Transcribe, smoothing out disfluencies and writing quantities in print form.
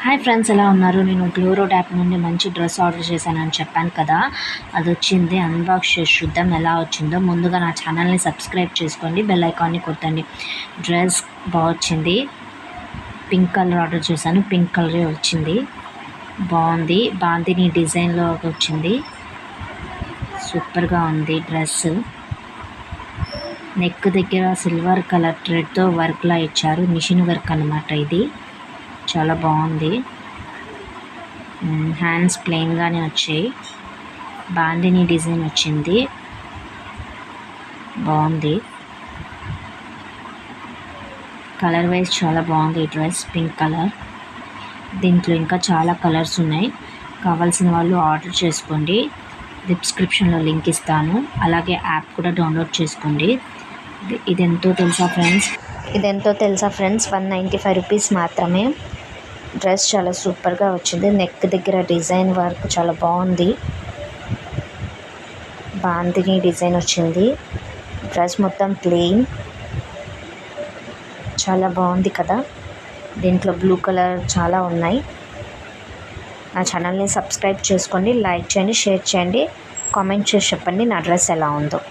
Hi friends, ఎలా ఉన్నారు? నేను గ్లోరోడ్ యాప్ నుండి మంచి డ్రెస్ ఆర్డర్ చేశానని చెప్పాను కదా, అది వచ్చింది. అన్బాక్స్ చేసి చూద్దాం ఎలా వచ్చిందో. ముందుగా నా ఛానల్ని సబ్స్క్రైబ్ చేసుకోండి, బెల్ ఐకాన్ని కొట్టండి. డ్రెస్ బాగా వచ్చింది. పింక్ కలర్ ఆర్డర్ చేశాను, పింక్ కలరే వచ్చింది. బాగుంది. బాందిని డిజైన్లో వచ్చింది. సూపర్గా ఉంది డ్రెస్. నెక్ దగ్గర సిల్వర్ కలర్ థ్రెడ్తో వర్క్లా ఇచ్చారు. మిషన్ వర్క్ అన్నమాట ఇది. చాలా బాగుంది. హ్యాండ్స్ ప్లెయిన్గానే వచ్చాయి. బాందిని డిజైన్ వచ్చింది. బాగుంది. కలర్ వైజ్ చాలా బాగుంది ఈ డ్రెస్. Pink colour. దీంట్లో ఇంకా చాలా కలర్స్ ఉన్నాయి. కావాల్సిన వాళ్ళు ఆర్డర్ చేసుకోండి. డిస్క్రిప్షన్లో లింక్ ఇస్తాను. అలాగే యాప్ కూడా డౌన్లోడ్ చేసుకోండి. ఇదెంతో తెలుసా ఫ్రెండ్స్? 195 రూపీస్ మాత్రమే. డ్రెస్ చాలా సూపర్గా వచ్చింది. నెక్ దగ్గర డిజైన్ వర్క్ చాలా బాగుంది. బాందిని డిజైన్ వచ్చింది. డ్రెస్ మొత్తం ప్లెయిన్. చాలా బాగుంది కదా. దీంట్లో బ్లూ కలర్ చాలా ఉన్నాయి. నా ఛానల్ని సబ్స్క్రైబ్ చేసుకోండి, లైక్ చేయండి, షేర్ చేయండి, కామెంట్ చేసి చెప్పండి నా డ్రెస్ ఎలా ఉందో.